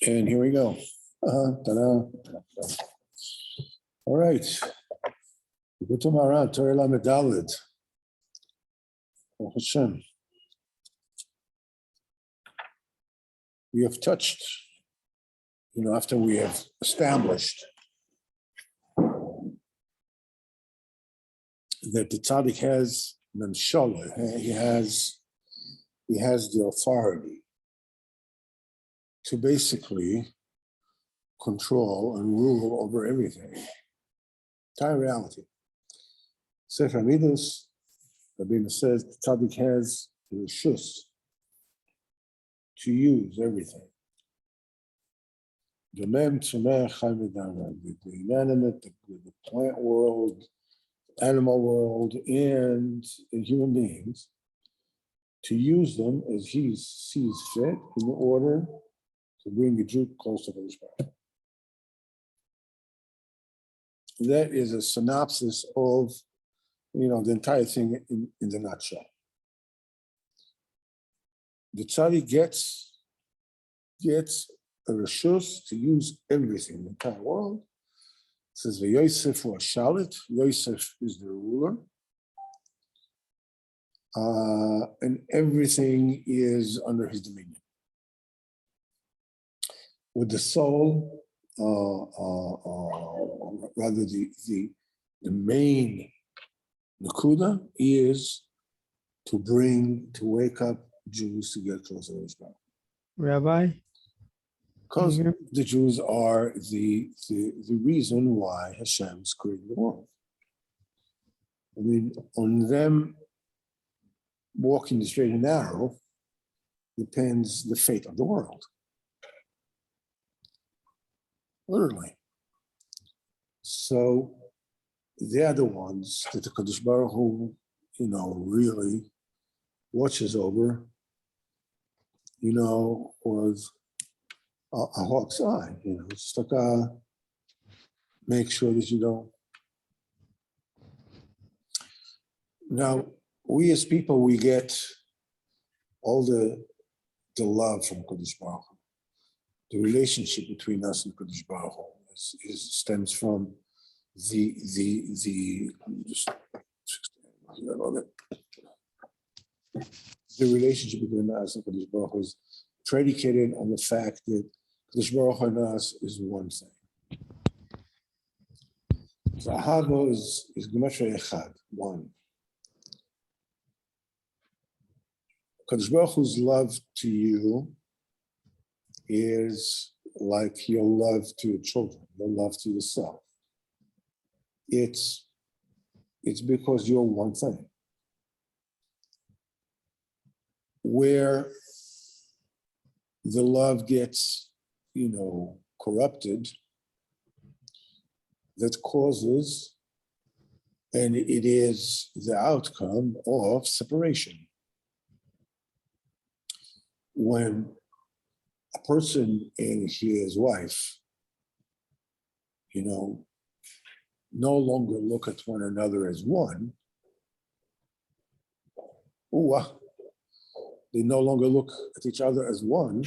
And here we go. Ta-da. All right. Likutey Moharan, Torah Lamed Daled. Hashem. We have touched, after we have established that the tzaddik has memshala, he has the authority to basically control and rule over everything. Entire reality. Sefer Midas, Rabbeinu says, the tzaddik has the reshus to use everything. The inanimate, the plant world, animal world, and the human beings, to use them as he sees fit in order to bring the Jew close to the Mishpach. That is a synopsis of, the entire thing in the nutshell. The tzaddik gets a reshus to use everything in the entire world. It says, Yosef was shalit. Yosef is the ruler. And everything is under his dominion. With the soul, rather the main nakuda is to wake up Jews to get closer to Israel. Rabbi? Because the Jews are the reason why Hashem's created the world. I mean, on them walking the straight and narrow depends the fate of the world. Literally. So they're the ones that the Kadosh Baruch Hu, really watches over, with a hawk's eye, it's like make sure that you don't. Now, we as people, we get all the love from Kadosh Baruch Hu. The relationship between us and Kadosh Baruch Hu stems from the relationship between us and Kadosh Baruch Hu is predicated on the fact that Kadosh Baruch Hu and us is one thing. Zahava is gematria echad, one. Kadosh Baruch Hu's love to you is like your love to your children, your love to yourself. It's because you're one thing. Where the love gets, corrupted, that causes, and it is the outcome of separation. When a person and his wife, no longer look at one another as one, they no longer look at each other as one.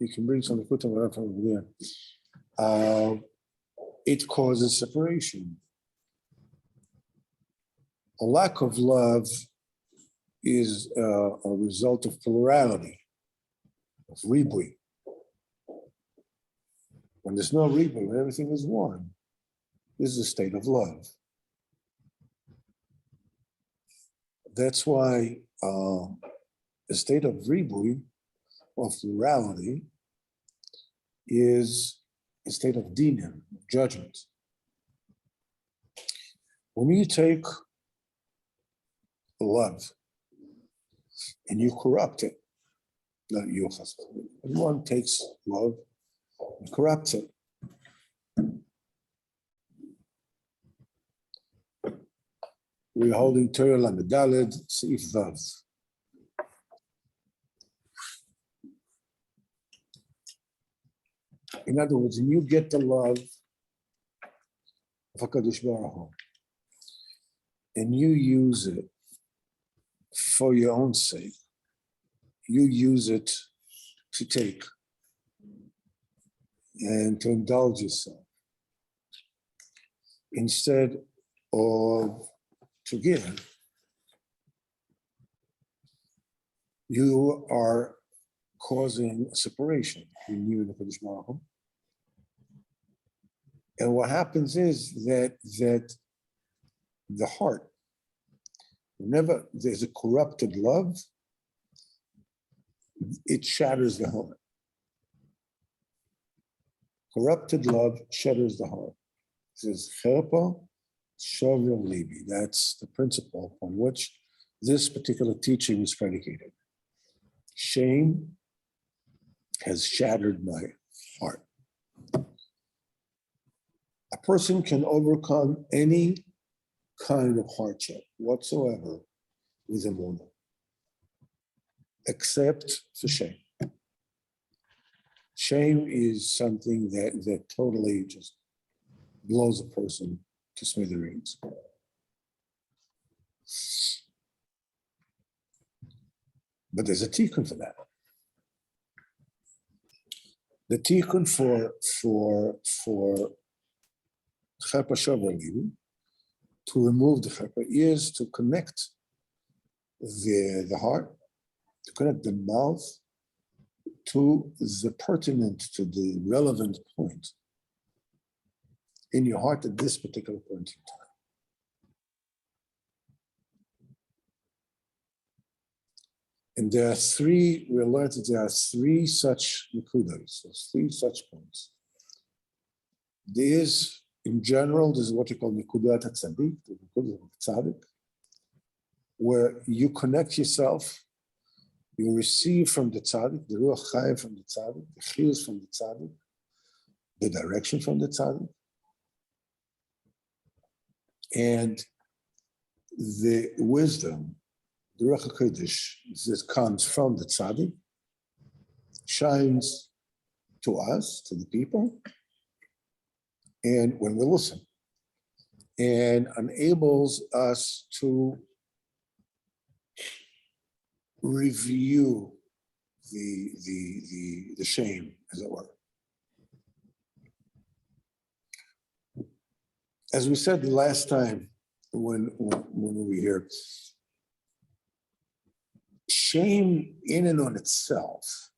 You can bring some Likutey Moharan from over there. It causes separation. A lack of love is a result of plurality, of ribui. When there's no ribui, when everything is one, this is a state of love. That's why a state of ribui, of plurality, is a state of dinim, judgment. When you take love and you corrupt it, not you, husband, when one takes love and corrupts it, we're holding Torah Lamed Daled, Seif Vav. In other words, when you get the love of HaKadosh Baruch Hu and you use it for your own sake, you use it to take and to indulge yourself instead of to give, you are causing a separation between you and the Kodesh Baruch Hu. And what happens is that the heart, whenever there's a corrupted love, it shatters the heart. Corrupted love shatters the heart. It says, Cherpa Shavir Libi. That's the principle on which this particular teaching is predicated. Shame has shattered my heart. A person can overcome any kind of hardship whatsoever with emunah, except for shame. Shame is something that totally just blows a person to smithereens. But there's a tikkun for that. The tikkun for Chepa Shavar Libi, to remove the chepa, is to connect the heart, to connect the mouth to the pertinent, to the relevant point in your heart at this particular point in time. And there are three, we learned that there are three such nekudas, three such points. There is, in general, this is what you call nekudat tzaddik, the nekudat tzaddik, where you connect yourself, you receive from the tzaddik, the ruach chayim from the tzaddik, the chiyus from the tzaddik, the direction from the tzaddik, and the wisdom, the Ruach HaKodesh that comes from the tzaddik, shines to us, to the people, and when we listen, and enables us to review the shame, as it were. As we said the last time when we were here, shame in and on itself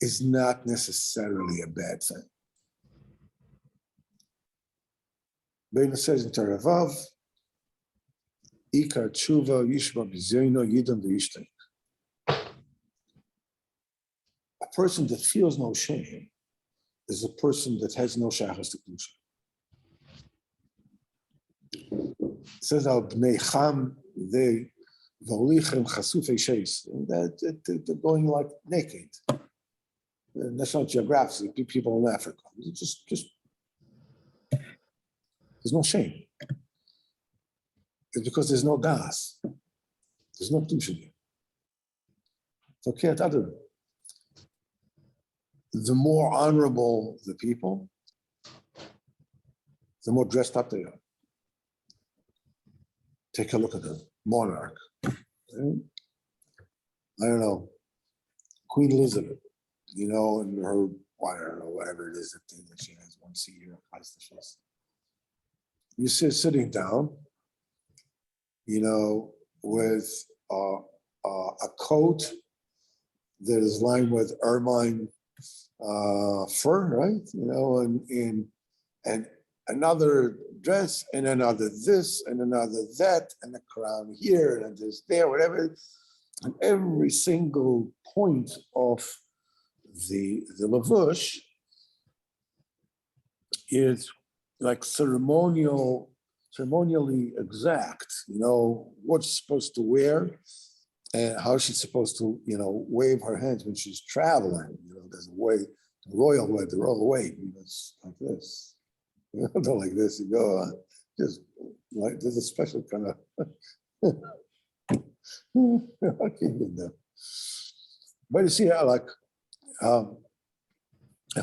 is not necessarily a bad thing. Beina says in Taravav, Ikar tshuva yishba b'zeyno yidam v'yishtek. A person that feels no shame is a person that has no shachas to kedusha. It says al bnei cham they v'olichem chasufei sheis. They're going like naked. National Geographic, people in Africa. Just there's no shame. It's because there's no das. There's no kedusha there. It's okay at other. The more honorable the people, the more dressed up they are. Take a look at the monarch. Right? I don't know, Queen Elizabeth, you know, and her, I don't know, whatever it is, the thing that she has once a year. You see her sitting down, you know, with a coat that is lined with ermine fur, right? You know, and another dress, and another this, and another that, and a crown here, and this there, whatever. And every single point of the lavush is like ceremonially exact, you know, what she's supposed to wear and how she's supposed to, you know, wave her hands when she's traveling. You know, there's a way, the royal way, you know, it's like this. You know, not like this, you go just like, there's a special kind of, I can't get that. But you see, like a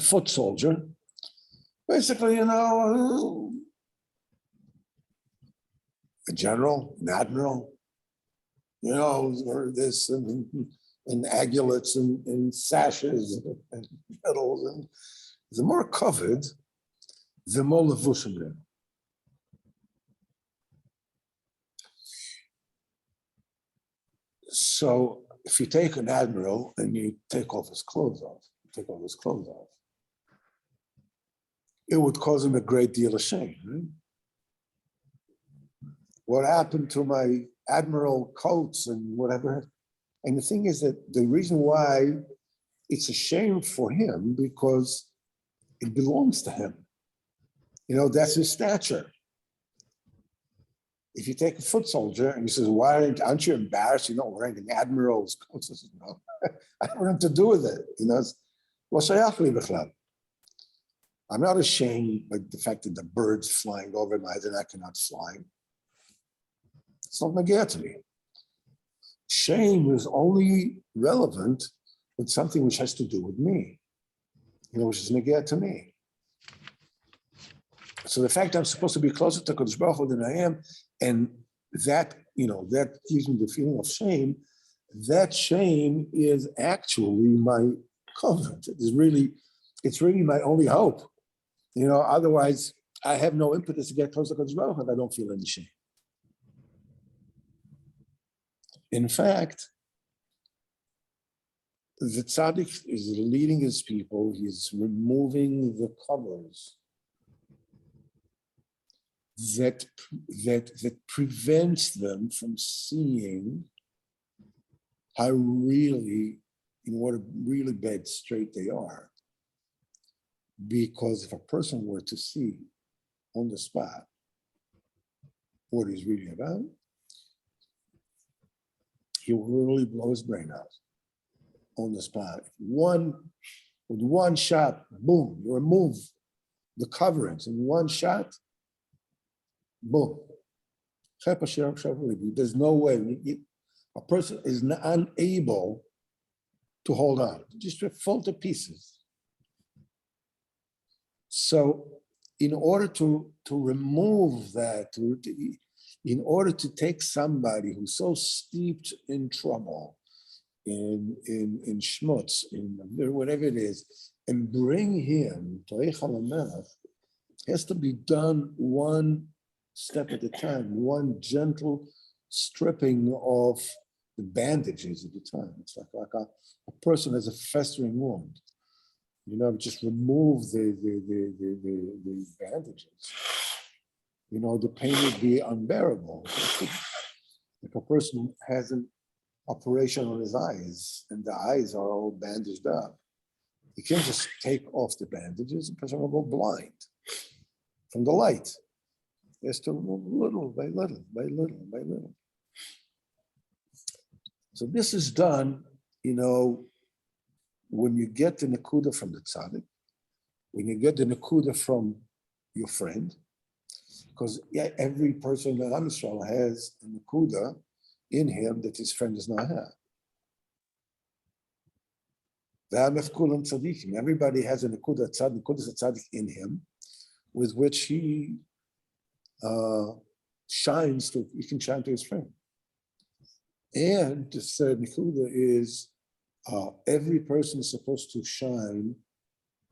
foot soldier, basically, you know, a general, an admiral, you know, or this, and and agulets and sashes and medals. And the more covered, the more levushim they're. So if you take an admiral and you take off his clothes off, it would cause him a great deal of shame. Right? What happened to my admiral coats and whatever? And the thing is that the reason why it's a shame for him because it belongs to him. You know, that's his stature. If you take a foot soldier and he says, "Why aren't you embarrassed? You're not wearing an admiral's coat." He says, "No, I don't have to do with it." You know, I'm not ashamed by the fact that the birds flying over my head and I cannot fly. It's not negaya to me. Shame is only relevant with something which has to do with me, you know, which is negaya to me. So the fact I'm supposed to be closer to Kadosh Baruch Hu than I am, and that, you know, that gives me the feeling of shame, that shame is actually my covenant. It's really my only hope. You know, otherwise I have no impetus to get closer to Kadosh Baruch Hu and I don't feel any shame. In fact, the tzaddik is leading his people, he's removing the covers that prevents them from seeing how really, in what a really bad state they are. Because if a person were to see on the spot what he's really about, he will really blow his brain out on the spot. With one shot, boom, you remove the coverings in one shot, boom. There's no way. A person is unable to hold on, just to fall to pieces. So in order to remove that, in order to take somebody who's so steeped in trouble, in schmutz, in whatever it is, and bring him to Eichel HaMelech, has to be done one step at a time, one gentle stripping of the bandages at the time. It's like a person has a festering wound. You know, just remove the bandages. You know, the pain would be unbearable. If a person has an operation on his eyes and the eyes are all bandaged up, you can't just take off the bandages, the person will go blind from the light. He has to remove little by little, by little, by little. So this is done, you know, when you get the nekuda from the tzaddik, when you get the nekuda from your friend, because every person in Am Yisrael has a nekuda in him that his friend does not have. Everybody has a nekuda tzaddik in him, with which he shines to. He can shine to his friend. And the third nekuda is every person is supposed to shine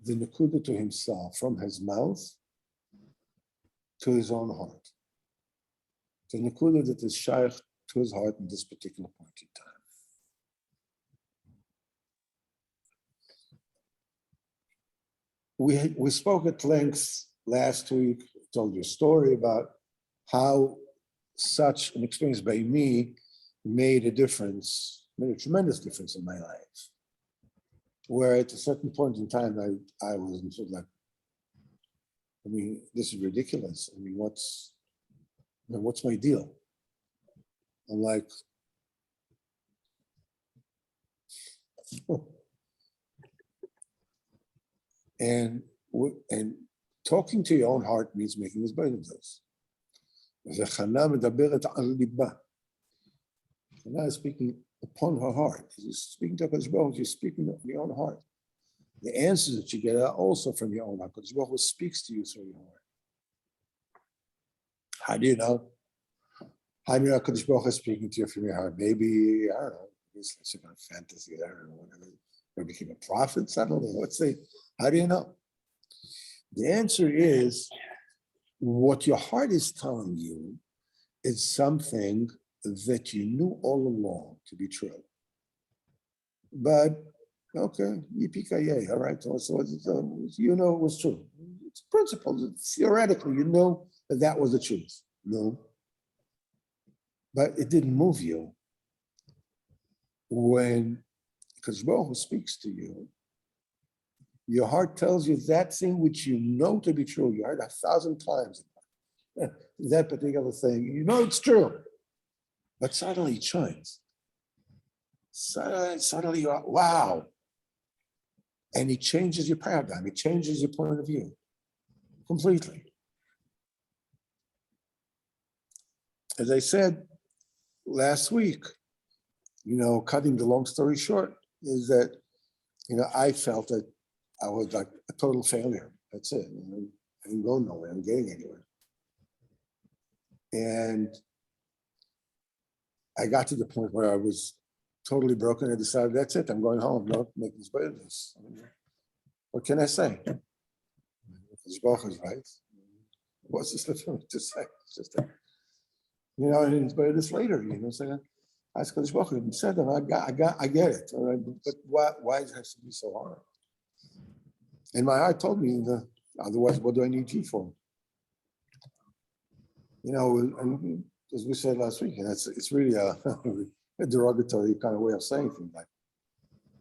the nekuda to himself from his mouth to his own heart. The nekuda that is shaykh to his heart in this particular point in time. We spoke at length last week, told you a story about how such an experience by me made a tremendous difference in my life. Where at a certain point in time, I was sort of like, I mean, this is ridiculous. I mean, what's my deal? I'm like, and talking to your own heart means making this burden of this. Chana is speaking upon her heart. She's speaking to Kadosh Baruch Hu, she's speaking from your own heart. The answers that you get are also from your own heart. Kadosh Baruch Hu speaks to you through your heart. How do you know? How do you know Kadosh Baruch Hu is speaking to you from your heart? Maybe, I don't know, It's some kind of fantasy there or whatever. Or became a prophet suddenly. How do you know? The answer is what your heart is telling you is something that you knew all along to be true. But okay, yippee-ki-yay, all right. So you know it was true. It's principles. Theoretically, you know that was the truth. No. But it didn't move you when, because Baruch speaks to you, your heart tells you that thing which you know to be true. You heard 1,000 times that particular thing. You know it's true, but suddenly it shines. Suddenly you're, wow. And it changes your paradigm. It changes your point of view completely. As I said last week, cutting the long story short, is that, I felt that I was like a total failure. That's it. I didn't go nowhere. I'm getting anywhere. And I got to the point where I was totally broken. I decided, that's it. I'm going home. No, make this better. What can I say? Baruch is right. What's this left to say? It's just that, and it's better this later. Saying, I asked Baruch, he said that I get it. All right, but why does it have to be so hard? And my heart told me, otherwise, what do I need you for? And as we said last week, and it's really a derogatory kind of way of saying things like,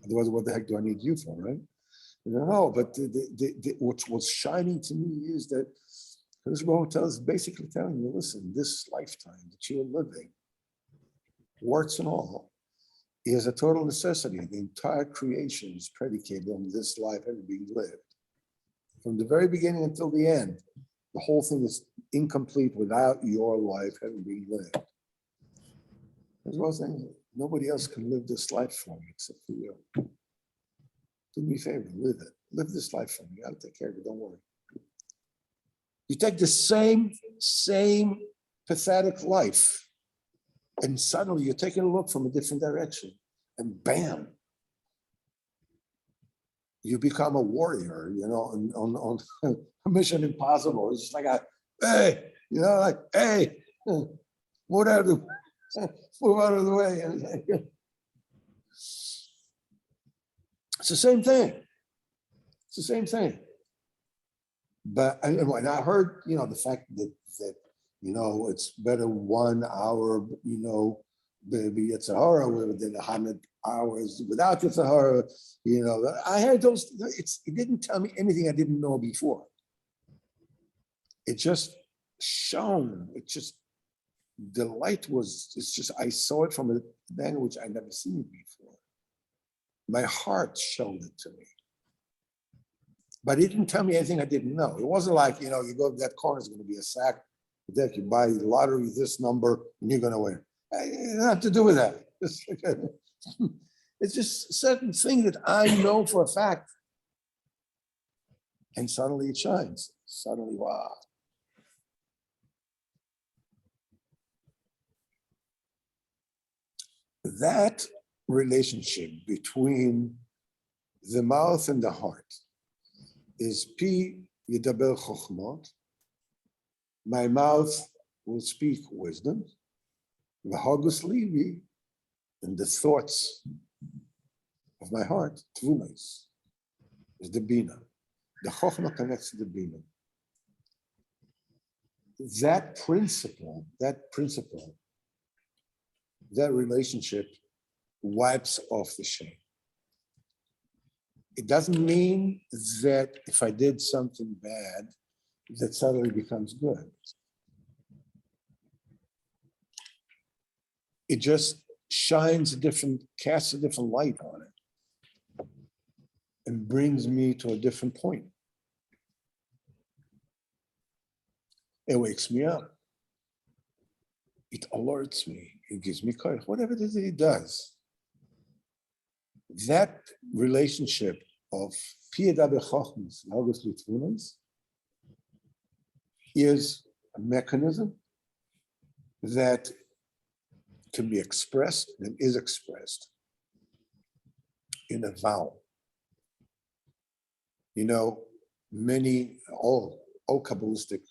otherwise, what the heck do I need you for, right? No, but what's shining to me is that this Baruch basically telling you, listen, this lifetime that you're living, warts and all, is a total necessity. The entire creation is predicated on this life having being lived. From the very beginning until the end, the whole thing is incomplete without your life having been lived. As well as saying, nobody else can live this life for me except for you. Do me a favor, live it. Live this life for me. I'll take care of it, don't worry. You take the same pathetic life, and suddenly you're taking a look from a different direction, and bam, you become a warrior, on Mission Impossible. It's just like hey, move out of the way. It's the same thing. It's the same thing. But when I heard, the fact that it's better 1 hour, maybe it's a horror than 100 hours without it's a horror, I heard those. It didn't tell me anything I didn't know before. It just shone. The light I saw it from a angle which I'd never seen before. My heart showed it to me. But it didn't tell me anything I didn't know. It wasn't like, you go to that corner, it's going to be a sack. That you buy the lottery, this number, and you're going to win. It doesn't have to do with that. It's just a certain thing that I know for a fact. And suddenly it shines. Suddenly, wow. That relationship between the mouth and the heart is Pi Yidaber Chochmot. My mouth will speak wisdom. V'hagus livi, and the thoughts of my heart, Tvumas, is the Bina. The Chochmah connects to the Bina. That principle, that relationship wipes off the shame. It doesn't mean that if I did something bad, that suddenly becomes good. It just casts a different light on it and brings me to a different point. It wakes me up. It alerts me. It gives me courage. Whatever it is that it does. That relationship of Piyada b'chochmas and Hagus l'tvunas is a mechanism that can be expressed and is expressed in a vow. All Kabbalistic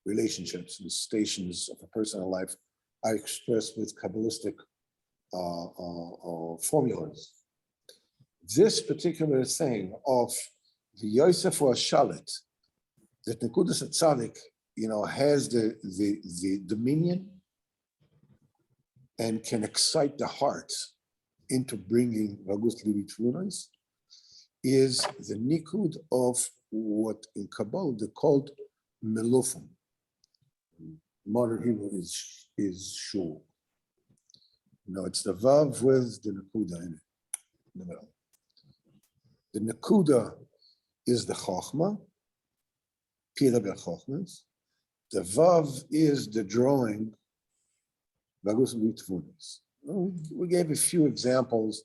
relationships and stations of a personal life are expressed with Kabbalistic formulas. This particular thing of the Yosef or Shalit, that Nekudas Tzadik, has the dominion and can excite the heart into bringing Ragus Livitvunas, is the Nikud of what in Kabbalah they called Melufim. Modern Hebrew is shul. It's the Vav with the Nakuda in the middle. The Nakuda is the Chochma, Pira Chochmas. The Vav is the drawing, Bagus Vitvunis. We gave a few examples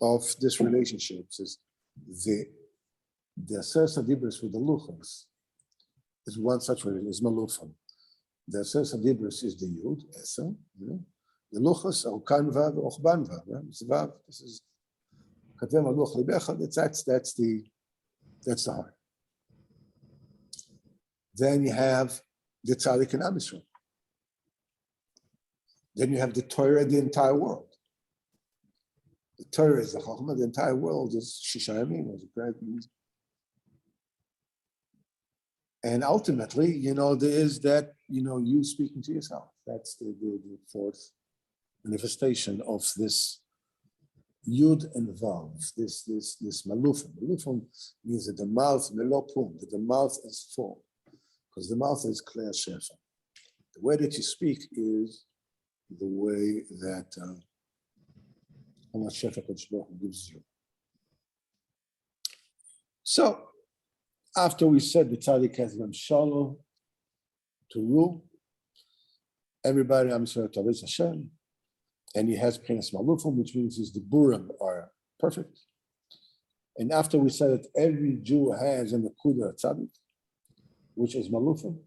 of this relationship. The Aseret Dibros with the Luchos is one such one, is Malufim. The Aseret Dibros is the Yud, Esa. The Luchos are Kan Vav, Ochban Vav. It's Vav. This is Katem Aluch Libecha. That's the heart. Then you have the Tzaddik and Am Yisrael. Then you have the Torah, the entire world. The Torah is the Chochmah, the entire world is Shisha Yamim, as a great means. And ultimately, there is that, you speaking to yourself. That's the fourth manifestation of this Yud and Vav, this Malufim. Malufim means that the mouth, Melopum, that the mouth is full, because the mouth is Klei Shefa. The way that you speak is the way that Allah Shefa Kadosh Baruch Hu gives you. So, after we said the Tzaddik has Shalom to rule, everybody Am Yisrael Tavis Hashem, and he has Prince Malufim, which means the Burim are perfect. And after we said that every Jew has a Nekuda Tzaddik, which is Malufim,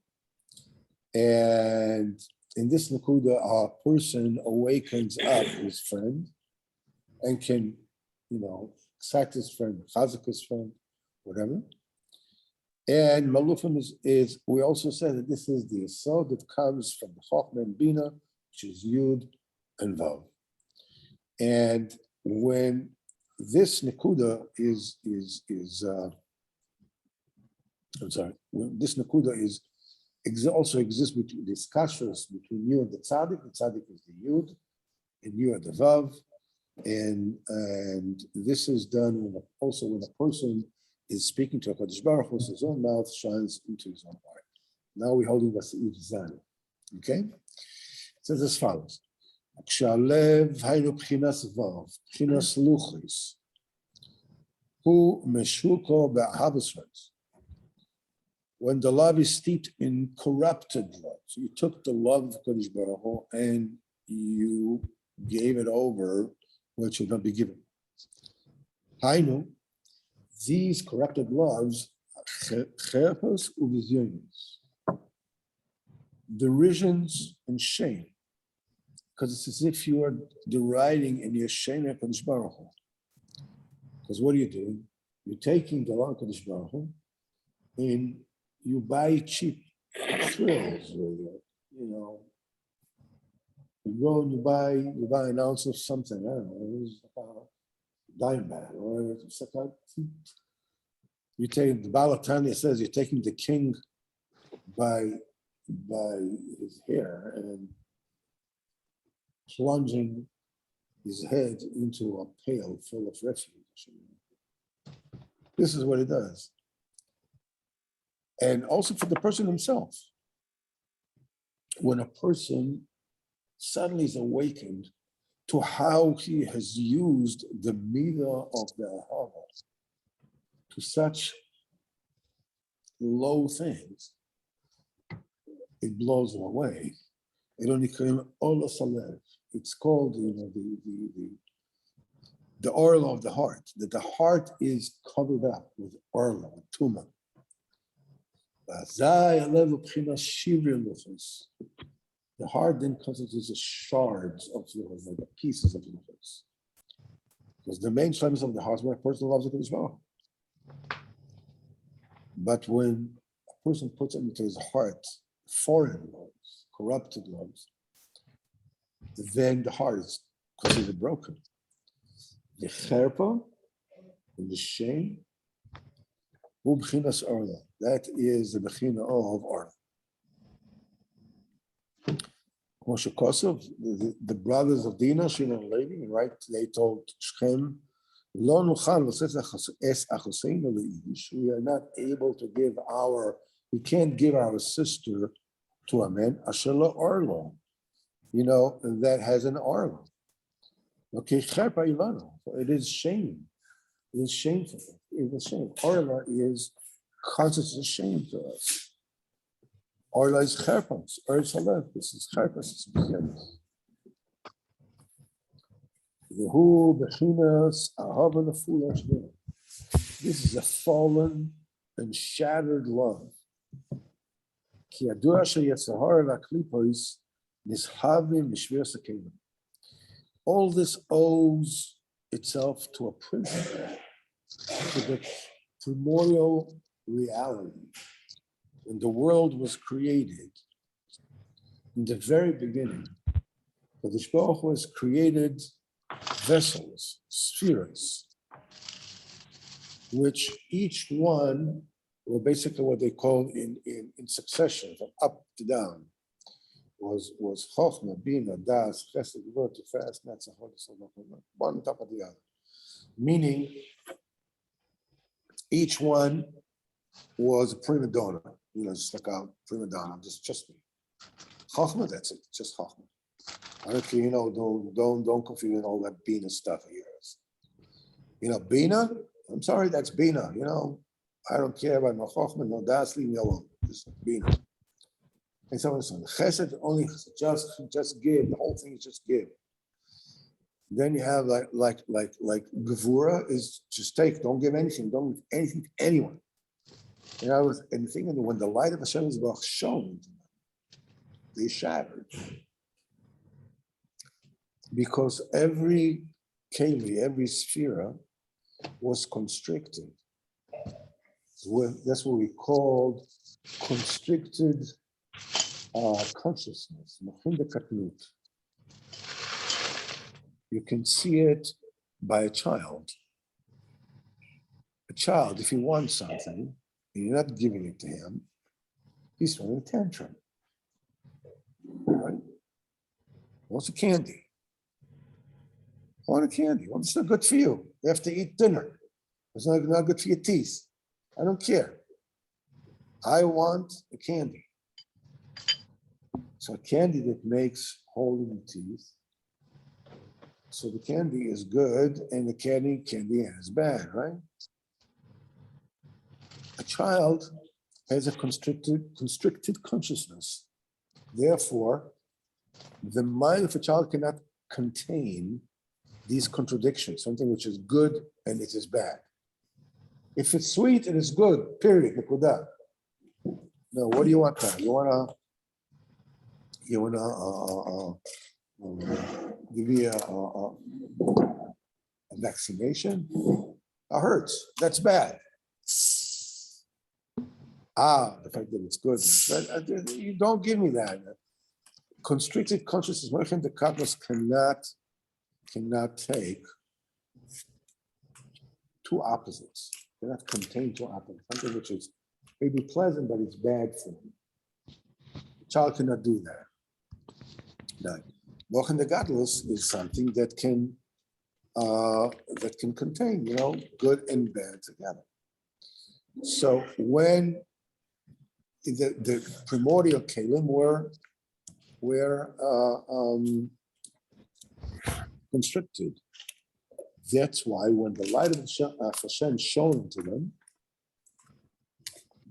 and in this Nekuda, a person awakens up his friend and can, excite his friend, chazak his friend, whatever. And Malufim is, we also said that this is the Yesod that comes from the Chochmah and Bina, which is Yud and Vav. And when this Nekuda when this Nekuda also exists between this kashrus between you and the tzaddik is the yud, and you are the vav, and this is done when a person is speaking to a Kadosh Baruch Hu, his own mouth shines into his own heart. Now we're holding Vasa'id Zan. Okay? It says as follows. Kshalev haynu b'chinas vav, b'chinas luchis, hu meshuko be'ahavas ha'is. When the love is steeped in corrupted love, so you took the love of Kadosh Baruch Hu and you gave it over what should not be given. Hainu, these corrupted loves, cherpos uvizyonis, derisions and shame, because it's as if you are deriding and you're shaming Kadosh Baruch Hu. Because what are you doing? You're taking the love of Kadosh Baruch Hu and you buy cheap thrills with it, You go and you buy an ounce of something, I don't know, it's like a dime bag, or it's like you take, the Balatanya says you're taking the king by his hair and plunging his head into a pail full of refuge. This is what it does. And also for the person himself. When a person suddenly is awakened to how he has used the midah of the ahava to such low things, it blows him away. It only came ola salev. It's called, the orla of the heart. That the heart is covered up with orla, with tuma. The heart then constitutes the shards of the pieces of the luchos. Because the main shlemus of the heart is when a person loves it as well. But when a person puts into his heart foreign loves, corrupted loves, then the heart is considered broken. The cherpa and the shame, that is the bechina of orla. Moshe Kosov, the brothers of Dinah, Shina and Levi, right? They told Shechem, we are not able to give we can't give our sister to a man, Ashela Orlo, that has an Orlo. Okay, it is shame. It is shameful. It is shame. Orla is conscious of shame to us. Orla is cherpas. Orla is halef. This is cherpas. This is beginnings. This is a fallen and shattered love. All this owes itself to a principle, to the primordial reality. When the world was created, in the very beginning, the Baruch was created vessels, spheres, which each one were basically what they call in succession, from up to down, was Chochmah, Bina, Das, Chesed, Gvura, Tiferet, Netzach, one on top of the other. Meaning, each one was a prima donna, just like a prima donna, just me. Chochmah, that's it, just Chochmah. I don't care, don't confuse all that Bina stuff of yours. Bina, I'm sorry, that's Bina, I don't care about no Chochmah, no Das, leave me alone, just Bina. And so on. Chesed only just give, the whole thing is just give. Then you have like Gevura is just take, don't give anything, don't give anything to anyone. And I was thinking that when the light of Hashem is shone, they shattered. Because every keli, every sphere was constricted. That's what we called constricted consciousness. You can see it by a child. A child, if he wants something, and you're not giving it to him, he's throwing a tantrum. Right? He wants a candy. I want a candy. Well, it's not good for you. You have to eat dinner. It's not good for your teeth. I don't care. I want a candy. So a candy that makes hole in the teeth. So the candy is good and the candy is bad, right? A child has a constricted consciousness. Therefore, the mind of a child cannot contain these contradictions, something which is good and it is bad. If it's sweet, it is good, period. No, what do you want now? You wanna give me a vaccination? It hurts. That's bad. The fact that it's good. You don't give me that. Constricted consciousness, the Katnos cannot take two opposites. Cannot contain two opposites. Something which is maybe pleasant, but it's bad for him. The child cannot do that. No. Mochen the Gadlus is something that can contain, good and bad together. So when the primordial kalim were constricted, that's why when the light of Hashem shone into them,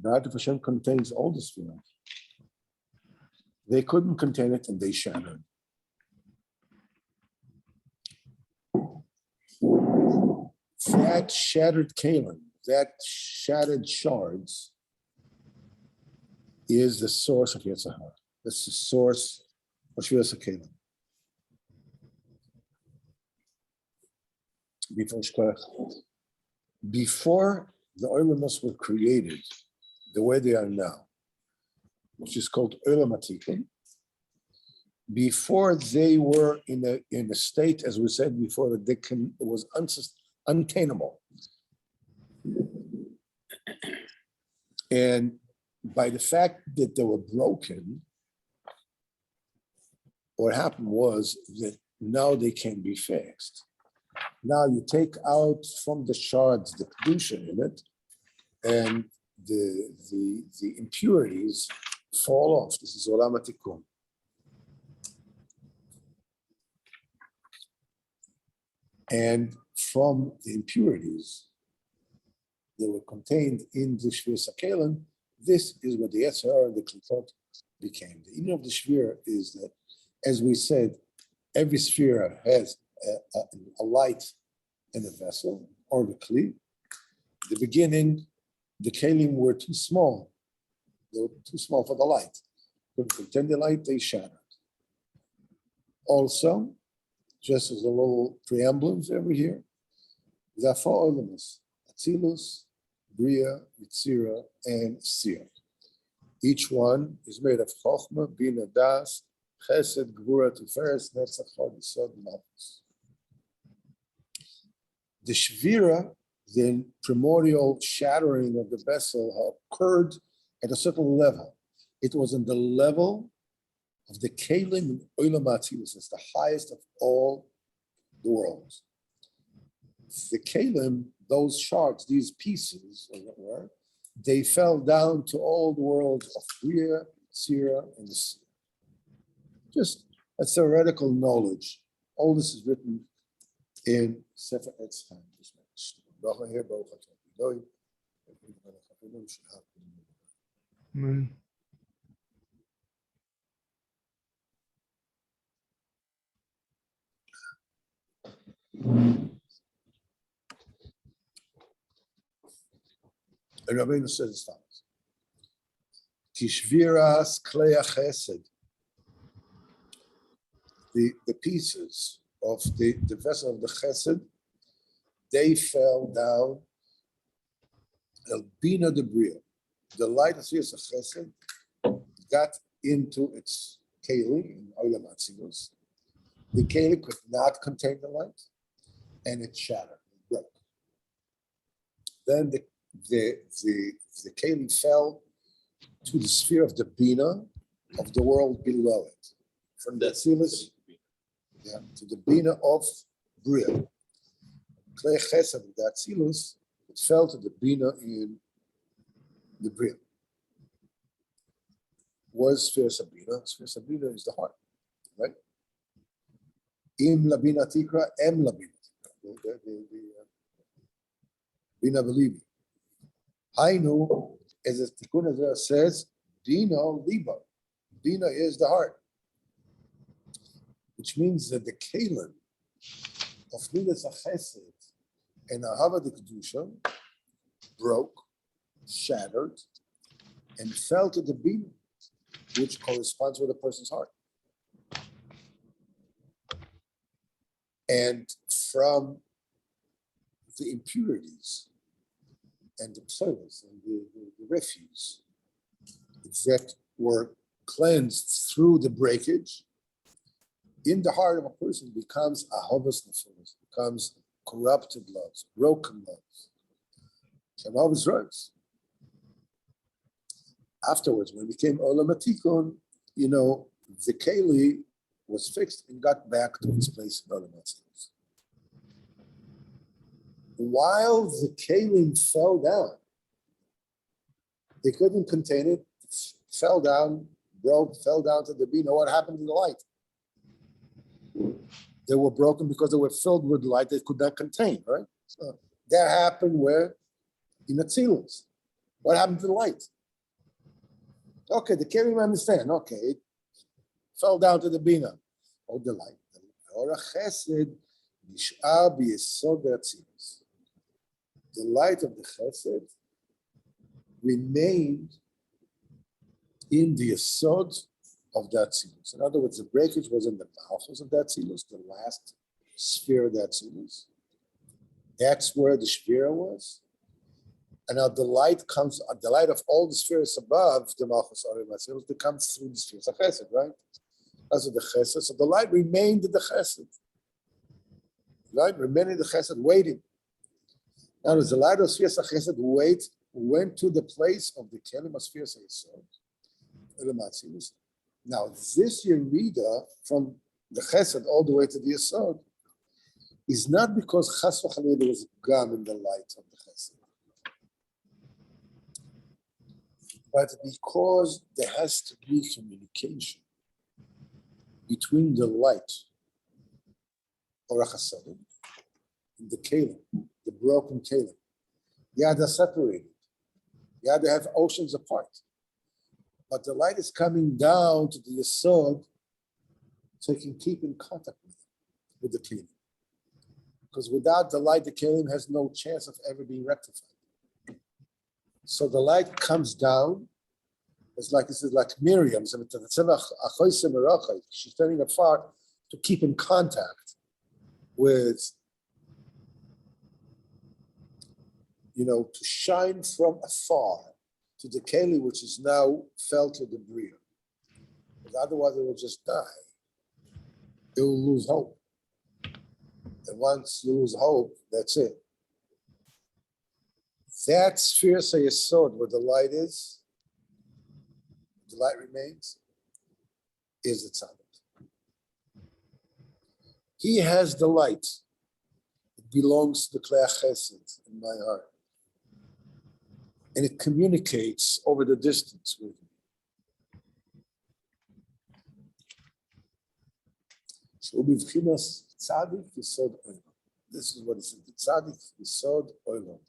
the light of Hashem contains all the spheres. They couldn't contain it and they shattered. That shattered kalim, that shattered shards, is the source of Yetzer Hara. That's the source of Shviras HaKelim. Before the Oilamos were created the way they are now, which is called Olam Atikim, before they were in a state, as we said before, that it was untenable. And by the fact that they were broken, what happened was that now they can be fixed. Now you take out from the shards the kedusha in it, and the impurities fall off. This is Olam Atikum. And from the impurities that were contained in the Shvir Sakelim, this is what the Yetzirah and the Klitot became. The meaning of the Shvir is that, as we said, every sphere has a light in a vessel or the Kli. The beginning, the Kelim were too small. They were too small for the light. Couldn't contain the light, they shattered. Also, just as a little preamble over here, there are four elements: Atzilus, Bria, Yitzira, and Sir. Each one is made of Chochmah, Bina, Das, Chesed, Gvura, Tiferes, Netzach, Hod, Yesod, Malchus. The Shvira, the primordial shattering of the vessel, occurred at a certain level. It was in the level of the Kelim in Olam Atzilus. It's the highest of all the worlds. The Kelim, those shards, these pieces, as it were, they fell down to all the worlds of Bria, Sira, and the Sea. Just a theoretical knowledge. All this is written in Sefer Etz Chaim. Amen. And Rabbeinu says as follows: Kishviras klei chesed, the pieces of the vessel of the chesed, they fell down. El bina de bria, the light of chesed got into its keli in Olam Atzilus. The keli could not contain the light, and it shattered, it broke. Then the keli fell to the sphere of the bina of the world below it, from the Atzilus, to the bina of bria. Klei chesed, the Atzilus, it fell to the bina in the bria. Was Sphere Sabina? Sphere Sabina is the heart, right? Im labina tikra, em labina tikra. The bina believe. Hainu, as the Tikkun Ezra says, Bina liba. Bina is the heart, which means that the Kalim of Midas HaChesed and Ahava de Kedusha broke, shattered, and fell to the Bina, which corresponds with a person's heart. And from the impurities and the pseudos and the refuse that were cleansed through the breakage, in the heart of a person becomes ahavas nefesh, becomes corrupted loves, broken loves. Shabbos writes. Afterwards, when it became Olam Atikon, the Keli was fixed and got back to its place in Olam Atikon. While the Kelim fell down, they couldn't contain it, fell down, broke, fell down to the Bina. What happened to the light? They were broken because they were filled with light they could not contain, right? So that happened where? In Atzilus. What happened to the light? Okay, the Kelim understand. Okay, it fell down to the Bina. Oh, the light. The light of the Chesed remained in the Yesod of the Atzilus. In other words, the breakage was in the Malchus of the Atzilus, the last sphere of the Atzilus. That's where the Shvira was. And now the light comes, the light of all the spheres above the Malchus Orim Atzilus, it comes through the spheres of Chesed, right? That's the Chesed. So the light remained in the Chesed. Light remained in the Chesed, waiting. Now, as the light of spheres of Chesed went to the place of the Kelim of spheres of Yisod. Now, this Yerida from the Chesed all the way to the Yisod is not because Chas v'Chalil there was a gam in the light of the Chesed, but because there has to be communication between the light or a Chasadim and the Kelim, the broken Kelim. They're separated. They have oceans apart. But the light is coming down to the Yesod so you can keep in contact with the Kelim. Because without the light, the Kelim has no chance of ever being rectified. So the light comes down. It's like, this is like Miriam. She's standing afar to keep in contact with, to shine from afar to the Keli, which is now fell to the Bria. Because otherwise it will just die. It will lose hope. And once you lose hope, that's it. That sphere Yesod, where the light is, the light remains, is the tzaddik. He has the light. It belongs to the Klei Chesed in my heart. And it communicates over the distance with me. So, tzaddik yesod olam. This is what it says. The tzaddik yesod olam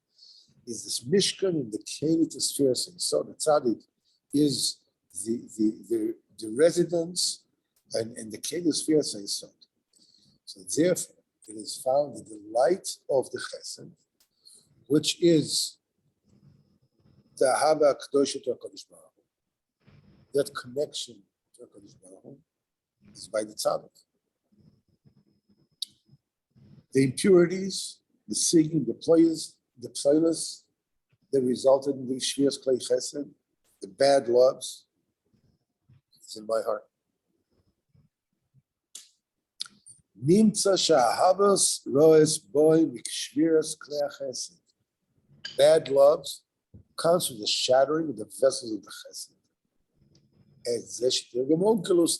is this mishkan in the Keli sphere. So the tzaddik is the residence and the Keli sphere. So therefore, it is found in the light of the Chesed, which is the Ahava Kedosha to HaKadosh Baruch Hu. That connection to HaKadosh Baruch Hu is by the tzaddik. The impurities, the singing, the players, that resulted in the Shvias Klei Chesed, the bad loves, is in my heart. Nimtza sha'ahavos roes boy mikshviras Klei Chesed. Bad loves comes from the shattering of the vessels of the Chesed.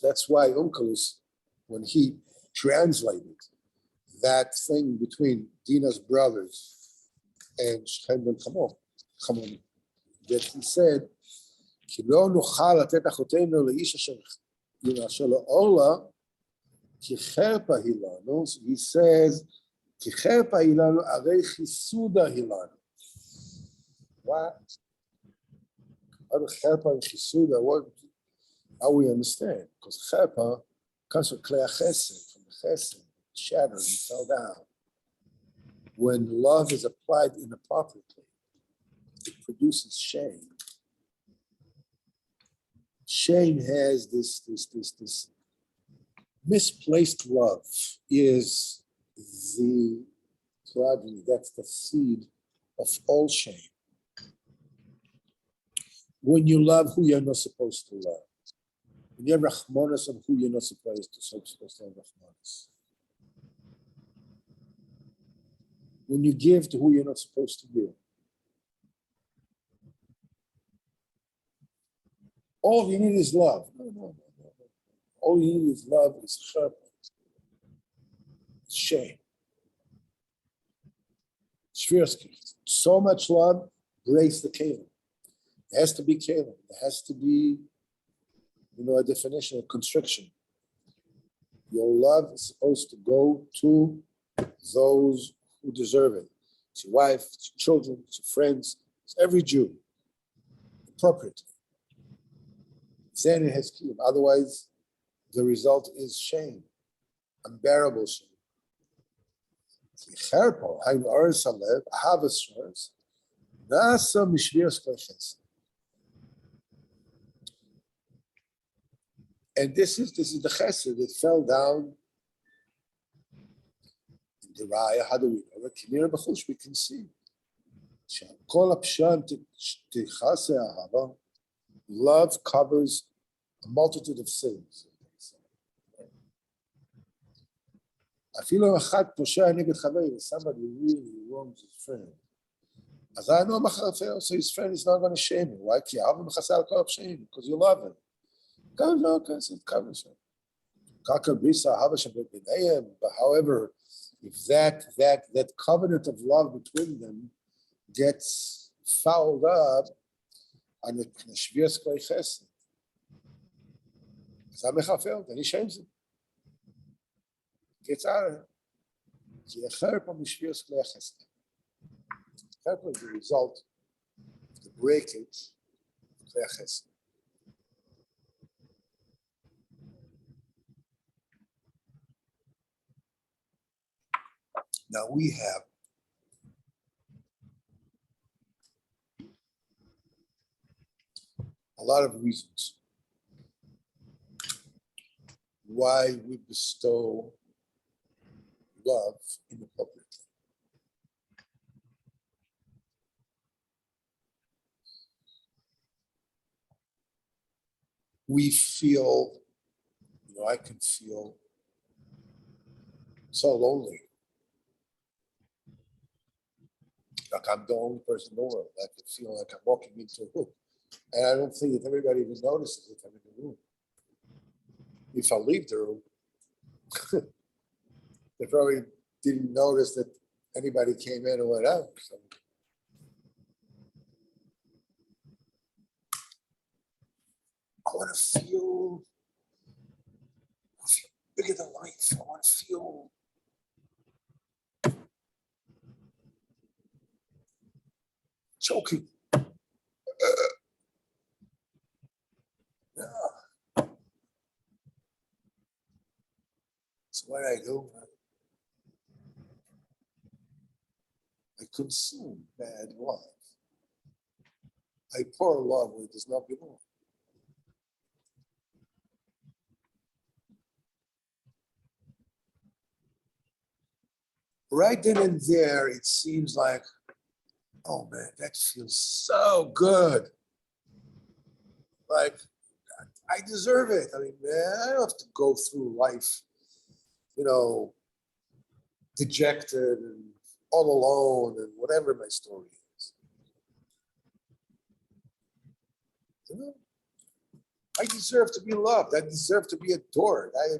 That's why Onkelos, when he translated that thing between Dinah's brothers and Shechem ben Hamor, that he said, "Ki lo nuchal latet achotenu leish asher lo ola, ki cherpa hilanu." So he says, "Ki cherpa hilanu arei chisuda hilanu." What? How do cherpa and chisuda? How we understand? Because cherpa comes from Klei Chesed, from the Chesed. Shattered and fell down. When love is applied inappropriately, it produces shame. Shame has this misplaced love is the progeny, that's the seed of all shame. When you love who you're not supposed to love, when you have rachmanis on who you're not supposed to have rachmanis. When you give to who you're not supposed to give. All you need is love. No. All you need is love, is chirpa. Shame. So much love breaks the kelim. It has to be kelim. It has to be, a definition of constriction. Your love is supposed to go to those who deserve it. It's your wife, it's your children, it's your friends, it's every Jew, appropriately. Then it has kiyum. Otherwise, the result is shame, unbearable shame. And this is the chesed that fell down The raya, how do we know? Kinir b'chush, we can see. Kol hapshan tichase ahava. Love covers a multitude of sins. Afilo achad posha neged chavei, somebody really wrongs his friend. As I know machafel, so his friend is not going to shame him. Why? Because you love him. It covers him. But however, if that covenant of love between them gets fouled up, and it shvias klei chesed, then he shames him. Gets out of him. That was the result of the breakage of klei chesed. Now we have a lot of reasons why we bestow love inappropriately. We feel, I can feel so lonely. Like I'm the only person in the world. I can feel like I'm walking into a room. And I don't think that everybody even notices if I'm in the room. If I leave the room, they probably didn't notice that anybody came in or went out. So I want to feel bigger than life. I want to feel choking. So what I do, I consume bad love. I pour love where it does not belong. Right then and there, it seems like, oh man, that feels so good. Like, I deserve it. I mean, man, I don't have to go through life, dejected and all alone and whatever my story is. I deserve to be loved. I deserve to be adored. I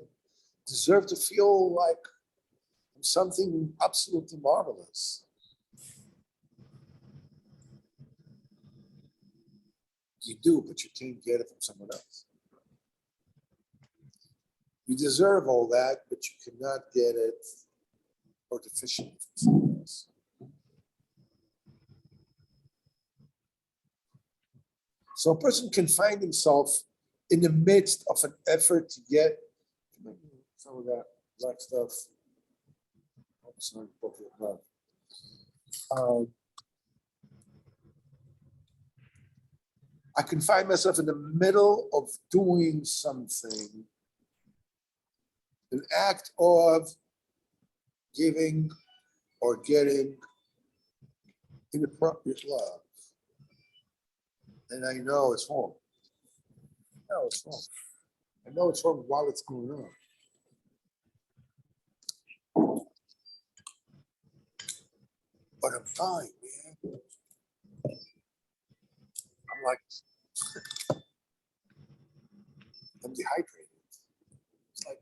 deserve to feel like I'm something absolutely marvelous. You do, but you can't get it from someone else. You deserve all that, but you cannot get it artificially from someone else. So a person can find himself in the midst of an effort to get some of that black stuff. I can find myself in the middle of doing something, an act of giving or getting inappropriate love. And I know it's wrong. I know it's wrong. I know it's wrong while it's going on. But I'm fine, man. I'm like, I'm dehydrated. It's like,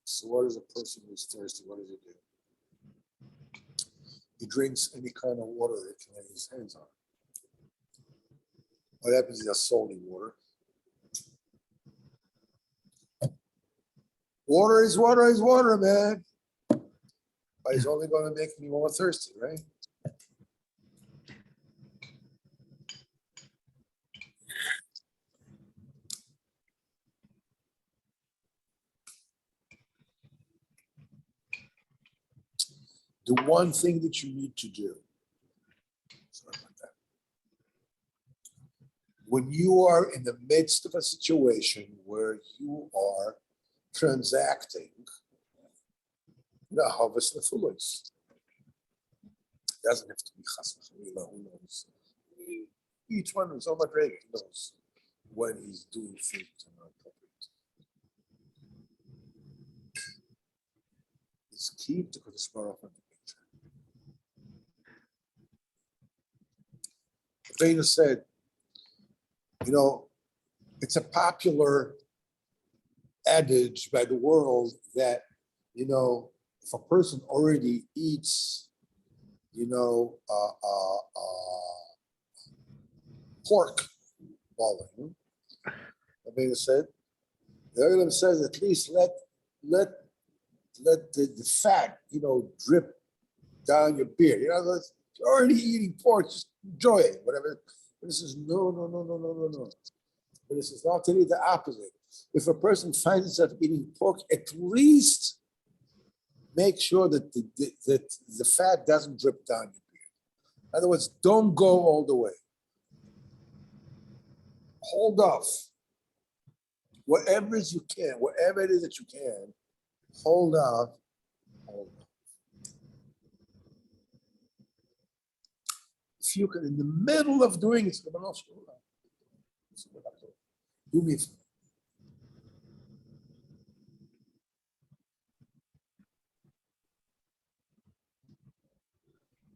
so what does a person who's thirsty, what does he do? He drinks any kind of water that he can lay his hands on. What happens is salty water. Water is water, man. But it's only going to make me more thirsty, right? The one thing that you need to do, sorry about that. when you are in the midst of a situation where you are transacting the harvest of fullers. Doesn't have to be chas v'chalila, who knows? Each one is on the grade, he knows when he's doing things that are appropriate. It's keep to Kodesh Baruch Hu in the picture. Veda said, it's a popular adage by the world that, if a person already eats, pork balling, Veda said, the Olam says at least let the fat, drip down your beard. You're already eating pork, just enjoy it, whatever. But this is no. But this is not to do the opposite. If a person finds himself eating pork, at least make sure that the fat doesn't drip down your beard. In other words, don't go all the way. Hold off. Whatever it is that you can, hold off. If you can, in the middle of doing it, do me.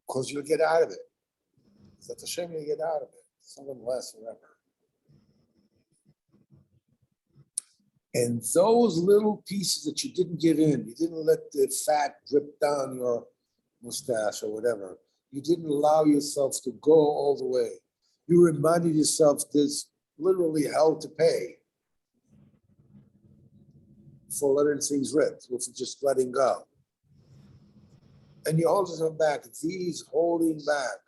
Because you'll get out of it. That's a shame you get out of it. It's not going to last forever. And those little pieces that you didn't get in, you didn't let the fat drip down your mustache or whatever. You didn't allow yourself to go all the way. You reminded yourself there's literally hell to pay for letting things rip, for just letting go. And you hold yourself back. These holding back.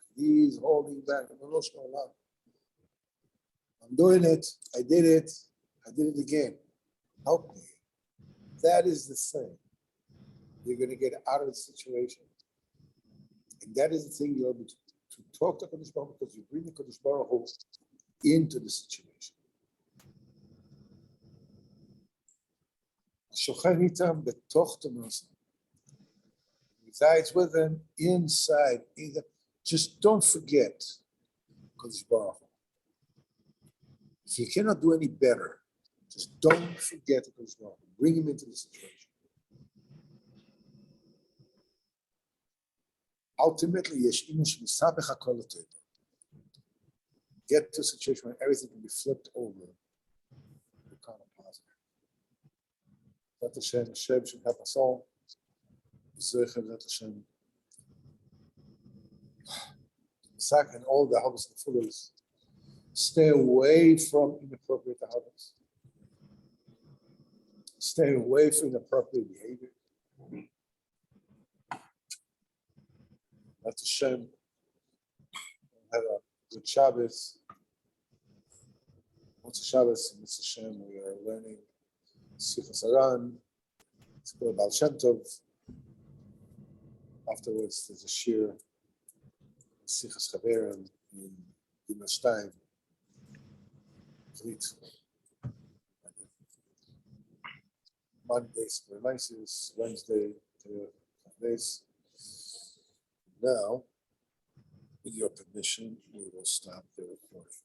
I'm doing it. I did it again. Help me. That is the thing. You're going to get out of the situation. And that is the thing you're able to talk to Kodesh Baruch Hu, because you bring the Kodesh Baruch Hu into the situation. Shochen itam betoch t'masa. Resides with them inside. Just don't forget Kodesh Baruch Hu. If you cannot do any better, just don't forget Kodesh Baruch Hu. Bring him into the situation. Ultimately, get to a situation where everything can be flipped over. Kind of positive. That Hashem should help us all. That Hashem. And all the harvest and fullers. Stay away from inappropriate harvest. Stay away from inappropriate behavior. That Hashem have a good Shabbos. What's a Shabbos? And it's Hashem. We are learning Sichas Haran. It's called Baal Shem Tov. Afterwards, there's a shir, Sichas Chaver, in Dimashtaim. Mondays for Lysis, Wednesday to Sundays. Now, with your permission, we will stop the recording.